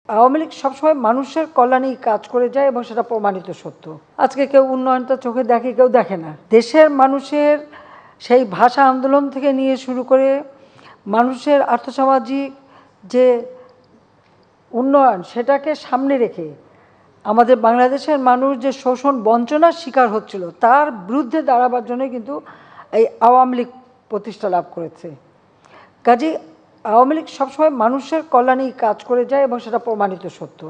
আওয়ামী লীগ সবসময় মানুষের কল্যাণেই কাজ করে যায় এবং সেটা প্রমাণিত সত্য। আজকে কেউ উন্নয়নটা চোখে দেখে, কেউ দেখে না। দেশের মানুষের সেই ভাষা আন্দোলন থেকে নিয়ে শুরু করে মানুষের আর্থসামাজিক যে উন্নয়ন, সেটাকে সামনে রেখে আমাদের বাংলাদেশের মানুষ যে শোষণ বঞ্চনার শিকার হচ্ছিল, তার বিরুদ্ধে দাঁড়াবার জন্যই কিন্তু এই আওয়ামী লীগ প্রতিষ্ঠা লাভ করেছে। কাজেই আওয়ামী লীগ সবসময় মানুষের কল্যাণেই কাজ করে যায় এবং সেটা প্রমাণিত সত্য।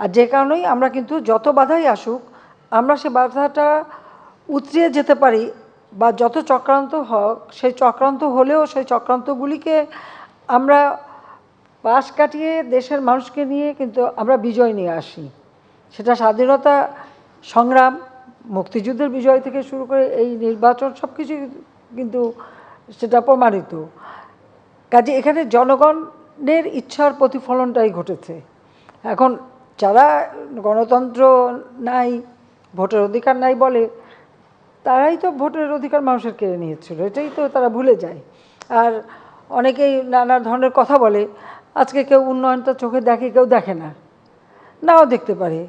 আর যে কারণেই আমরা কিন্তু যত বাধাই আসুক, আমরা সে বাধাটা উতরিয়ে যেতে পারি, বা যত চক্রান্ত হোক, সেই চক্রান্ত হলেও সেই চক্রান্তগুলিকে আমরা পাশ কাটিয়ে দেশের মানুষকে নিয়ে কিন্তু আমরা বিজয় নিয়ে আসি। সেটা স্বাধীনতা সংগ্রাম, মুক্তিযুদ্ধের বিজয় থেকে শুরু করে এই নির্বাচন, সব কিছুই কিন্তু সেটা প্রমাণিত। কাজে এখানে জনগণের ইচ্ছার প্রতিফলনটাই ঘটেছে। এখন যারা গণতন্ত্র নাই, ভোটের অধিকার নাই বলে, তারাই তো ভোটের অধিকার মানুষের কেড়ে নিয়েছিল, এটাই তো তারা ভুলে যায়। আর অনেকেই নানা ধরনের কথা বলে। আজকে কেউ উন্নয়নটা চোখে দেখে, কেউ দেখে না, নাও দেখতে পারে,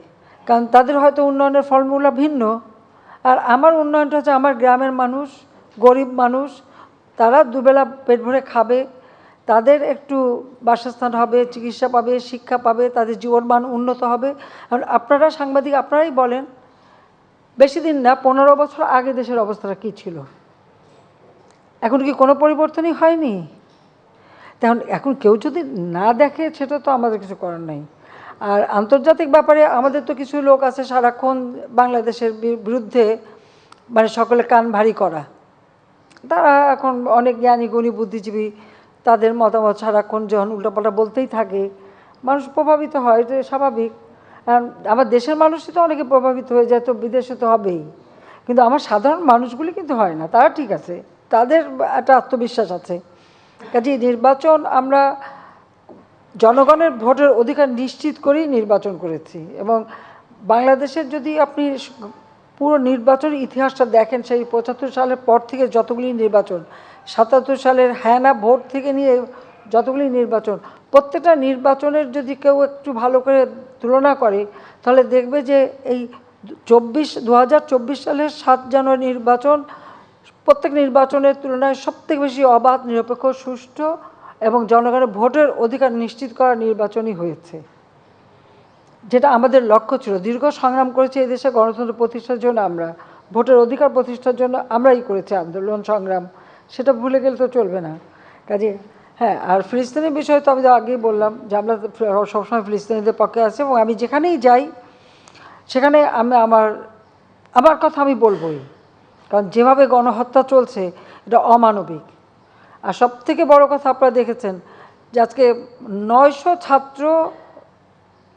কারণ তাদের হয়তো উন্নয়নের ফর্মুলা ভিন্ন। আর আমার উন্নয়নটা হচ্ছে আমার গ্রামের মানুষ, গরিব মানুষ, তারা দুবেলা পেট ভরে খাবে, তাদের একটু বাসস্থান হবে, চিকিৎসা পাবে, শিক্ষা পাবে, তাদের জীবনমান উন্নত হবে। কারণ আপনারা সাংবাদিক, আপনারাই বলেন, বেশি দিন না, 15 বছর আগে দেশের অবস্থাটা কী ছিল, এখন কি কোনো পরিবর্তনই হয়নি? তখন এখন কেউ যদি না দেখে, সেটা তো আমাদের কিছু করার নেই। আর আন্তর্জাতিক ব্যাপারে আমাদের তো কিছু লোক আছে সারাক্ষণ বাংলাদেশের বিরুদ্ধে, মানে সকলে কান ভারী করা। তারা এখন অনেক জ্ঞানী গুণী বুদ্ধিজীবী, তাদের মতামত সারাক্ষণ যখন উল্টোপাল্টা বলতেই থাকে, মানুষ প্রভাবিত হয়, এটা স্বাভাবিক। আমার দেশের মানুষই তো অনেকে প্রভাবিত হয়ে যায়, তো বিদেশে তো হবেই। কিন্তু আমার সাধারণ মানুষগুলি কিন্তু হয় না, তারা ঠিক আছে, তাদের একটা আত্মবিশ্বাস আছে। কাজেই নির্বাচন আমরা জনগণের ভোটের অধিকার নিশ্চিত করেই নির্বাচন করেছি। এবং বাংলাদেশের যদি আপনি পুরো নির্বাচনের ইতিহাসটা দেখেন, সেই 75 সালের পর থেকে যতগুলি নির্বাচন, 77 সালের হ্যাঁ না ভোট থেকে নিয়ে যতগুলি নির্বাচন, প্রত্যেকটা নির্বাচনের যদি কেউ একটু ভালো করে তুলনা করে, তাহলে দেখবে যে এই 2024 সালের 7 জানুয়ারি নির্বাচন প্রত্যেক নির্বাচনের তুলনায় সবথেকে বেশি অবাধ, নিরপেক্ষ, সুষ্ঠু এবং জনগণের ভোটের অধিকার নিশ্চিত করা নির্বাচনই হয়েছে, যেটা আমাদের লক্ষ্য ছিল। দীর্ঘ সংগ্রাম করেছি এই দেশে গণতন্ত্র প্রতিষ্ঠার জন্য, আমরা ভোটের অধিকার প্রতিষ্ঠার জন্য আমরাই করেছি আন্দোলন সংগ্রাম, সেটা ভুলে গেলে তো চলবে না। কাজে হ্যাঁ, আর ফিলিস্তিনের বিষয়ে তো আমি আগেই বললাম যে আমরা সবসময় ফিলিস্তিনিদের পক্ষে আছি, এবং আমি যেখানেই যাই সেখানে আমি আমার কথা আমি বলবই, কারণ যেভাবে গণহত্যা চলছে এটা অমানবিক। আর সবথেকে বড় কথা, আপনারা দেখেছেন যে আজকে 900 ছাত্র,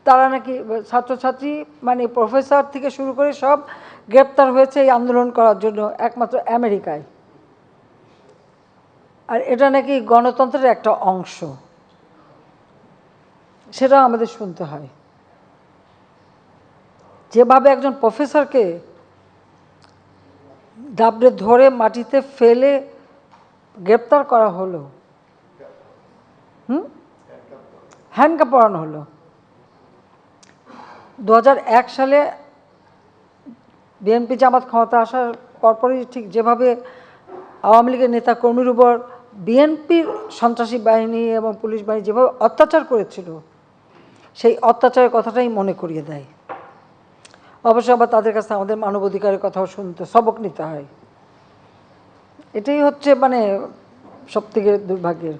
তারা নাকি ছাত্রছাত্রী, মানে প্রফেসর থেকে শুরু করে সব গ্রেপ্তার হয়েছে এই আন্দোলন করার জন্য একমাত্র আমেরিকায়। আর এটা নাকি গণতন্ত্রের একটা অংশ, সেটাও আমাদের শুনতে হয়। যেভাবে একজন প্রফেসরকে দাবড়ে ধরে মাটিতে ফেলে গ্রেপ্তার করা হলো, হ্যান্ডকাপ পরানো হলো। 2001 সালে বিএনপি জামাত ক্ষমতা আসার পরপরই ঠিক যেভাবে আওয়ামী লীগের নেতা কর্মীর উপর বিএনপির সন্ত্রাসী বাহিনী এবং পুলিশ বাহিনী যেভাবে অত্যাচার করেছিল, সেই অত্যাচারের কথাটাই মনে করিয়ে দেয়। অবশ্য আবার তাদের কাছে আমাদের মানবাধিকারের কথাও শুনতে, সবক নিতে হয়। এটাই হচ্ছে মানে সবথেকে দুর্ভাগ্যের।